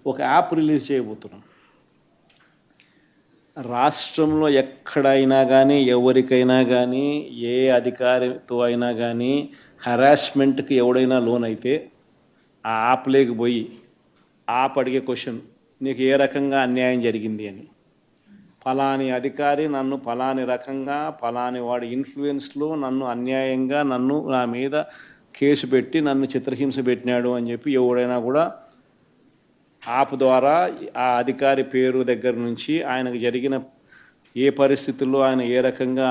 ఒక app release చేయబోతున్నాం. రాష్ట్రంలో ఎక్కడైనా కానీ ఎవరికైనా కానీ ఏ అధికారితో అయినా కానీ హరాస్మెంట్కి ఎవడైనా లోన్ అయితే ఆ యాప్లోకి పోయి యాప్ అడిగే క్వశ్చన్, నీకు ఏ రకంగా అన్యాయం జరిగింది అని. ఫలాని అధికారి నన్ను ఫలాని రకంగా ఫలాని వాడి ఇన్ఫ్లుయెన్స్లో నన్ను అన్యాయంగా నా మీద కేసు పెట్టి నన్ను చిత్రహింస పెట్టినాడు అని చెప్పి ఎవడైనా కూడా యాప్ ద్వారా ఆ అధికారి పేరు దగ్గర నుంచి ఆయనకు జరిగిన ఏ పరిస్థితుల్లో ఆయన ఏ రకంగా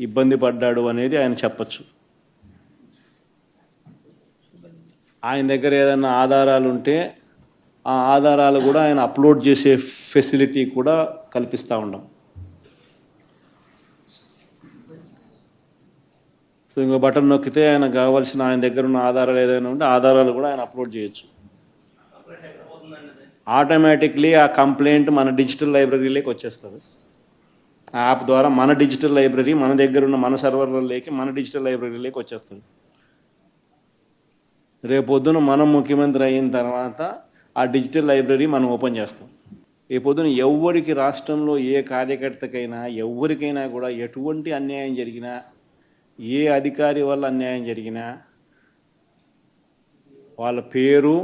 ఇబ్బంది పడ్డాడు అనేది ఆయన చెప్పచ్చు. ఆయన దగ్గర ఏదైనా ఆధారాలు ఉంటే ఆ ఆధారాలు కూడా ఆయన అప్లోడ్ చేసే ఫెసిలిటీ కూడా కల్పిస్తూ ఉన్నాం. సో ఇంకో బటన్ నొక్కితే ఆయన కావాల్సిన ఆయన దగ్గర ఉన్న ఆధారాలు ఏదైనా ఉంటే ఆధారాలు కూడా ఆయన అప్లోడ్ చేయొచ్చు. ఆటోమేటిక్లీ ఆ కంప్లైంట్ మన డిజిటల్ లైబ్రరీలోకి వచ్చేస్తుంది. ఆ యాప్ ద్వారా మన డిజిటల్ లైబ్రరీ మన దగ్గర ఉన్న మన సర్వర్లలోకి మన డిజిటల్ లైబ్రరీలోకి వచ్చేస్తుంది. రేపొద్దున మనం ముఖ్యమంత్రి అయిన తర్వాత ఆ డిజిటల్ లైబ్రరీ మనం ఓపెన్ చేస్తాం. రేపొద్దున ఎవరికి రాష్ట్రంలో ఏ కార్యకర్తకైనా ఎవరికైనా కూడా ఎటువంటి అన్యాయం జరిగినా, ఏ అధికారి వల్ల అన్యాయం జరిగినా, వాళ్ళ పేరు,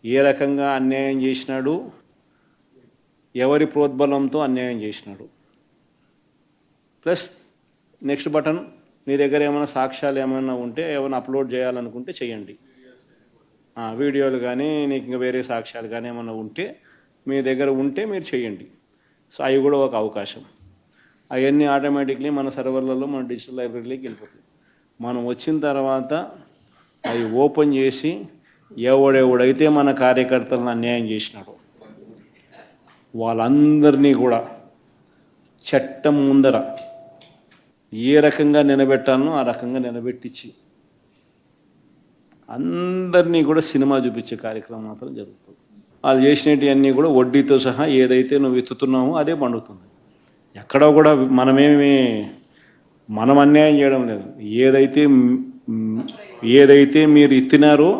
ఏ రకంగా అన్యాయం చేసినాడు, ఎవరి ప్రోద్బలంతో అన్యాయం చేసినాడు, ప్లస్ నెక్స్ట్ బటన్, మీ దగ్గర ఏమైనా సాక్ష్యాలు ఏమైనా ఉంటే ఏమైనా అప్లోడ్ చేయాలనుకుంటే చేయండి. వీడియోలు కానీ నీకు ఇంకా వేరే సాక్ష్యాలు కానీ ఏమైనా ఉంటే మీ దగ్గర ఉంటే మీరు చేయండి. సో అవి కూడా ఒక అవకాశం. అవన్నీ ఆటోమేటిక్లీ మన సర్వర్లలో మన డిజిటల్ లైబ్రరీలోకి వెళ్ళిపోతుంది. మనం వచ్చిన తర్వాత అవి ఓపెన్ చేసి ఎవడెవడైతే మన కార్యకర్తలను అన్యాయం చేసినాడో వాళ్ళందరినీ కూడా చట్టం ముందర ఏ రకంగా నిలబెట్టాలనో ఆ రకంగా నిలబెట్టించి అందరినీ కూడా సినిమా చూపించే కార్యక్రమం మాత్రం జరుగుతుంది. వాళ్ళు చేసినవన్నీ కూడా వడ్డీతో సహా ఏదైతే నువ్వు ఎత్తుతున్నావో అదే పండుతుంది. ఎక్కడో కూడా మనం అన్యాయం చేయడం లేదు. ఏదైతే మీరు ఎత్తినారో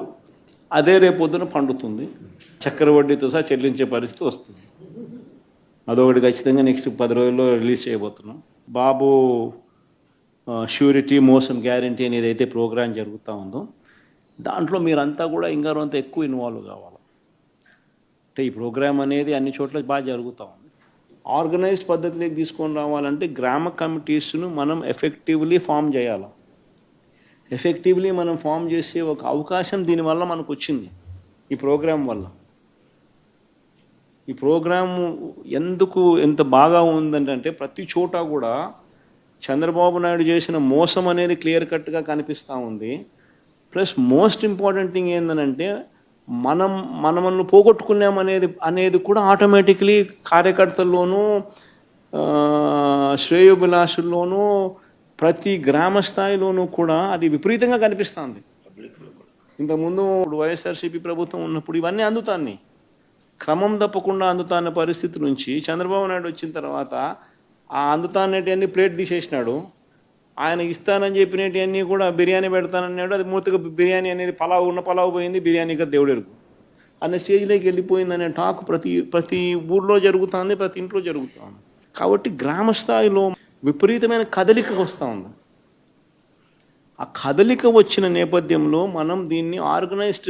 అదే రేపొద్దున పండుతుంది. చక్కెర వడ్డీతో సహా చెల్లించే పరిస్థితి వస్తుంది. అదొకటి ఖచ్చితంగా నెక్స్ట్ 10 రోజుల్లో రిలీజ్ చేయబోతున్నాం. బాబు ష్యూరిటీ మోసం గ్యారంటీ అని ఏదైతే ప్రోగ్రాం జరుగుతూ ఉందో దాంట్లో మీరంతా కూడా ఇంకా కొంత ఎక్కువ ఇన్వాల్వ్ కావాలి. అంటే ఈ ప్రోగ్రాం అనేది అన్ని చోట్ల బాగా జరుగుతూ ఉంది. ఆర్గనైజ్డ్ పద్ధతిలోకి తీసుకొని రావాలంటే గ్రామ కమిటీస్ను మనం ఎఫెక్టివ్లీ ఫామ్ చేయాలి. ఎఫెక్టివ్లీ మనం ఫామ్ చేసే ఒక అవకాశం దీనివల్ల మనకు వచ్చింది ఈ ప్రోగ్రాం వల్ల. ఈ ప్రోగ్రాము ఎందుకు ఎంత బాగా ఉందంటే ప్రతి చోట కూడా చంద్రబాబు నాయుడు చేసిన మోసం అనేది క్లియర్ కట్గా కనిపిస్తూ ఉంది. ప్లస్ మోస్ట్ ఇంపార్టెంట్ థింగ్ ఏంటంటే మనల్ని పోగొట్టుకున్నామనేది కూడా ఆటోమేటిక్లీ కార్యకర్తల్లోనూ శ్రేయోభిలాషుల్లోనూ ప్రతి గ్రామ స్థాయిలోనూ కూడా అది విపరీతంగా కనిపిస్తుంది. ఇంతకుముందు వైఎస్ఆర్సీపీ ప్రభుత్వం ఉన్నప్పుడు ఇవన్నీ అందుతాన్ని క్రమం తప్పకుండా అందుతాన్న పరిస్థితి నుంచి చంద్రబాబు నాయుడు వచ్చిన తర్వాత ఆ అందుతానేటివన్నీ ప్లేట్ తీసేసినాడు. ఆయన ఇస్తానని చెప్పినవన్నీ కూడా బిర్యానీ పెడతానన్నాడు. అది మూతగా బిర్యానీ అనేది పలావు పోయింది, బిర్యానీగా దేవుడెరుగు అనే స్టేజ్లోకి వెళ్ళిపోయిందనే టాక్ ప్రతి ఊర్లో జరుగుతుంది, ప్రతి ఇంట్లో జరుగుతుంది. కాబట్టి గ్రామ స్థాయిలో విపరీతమైన కదలిక వస్తూ ఉంది. ఆ కదలిక వచ్చిన నేపథ్యంలో మనం దీన్ని ఆర్గనైజ్డ్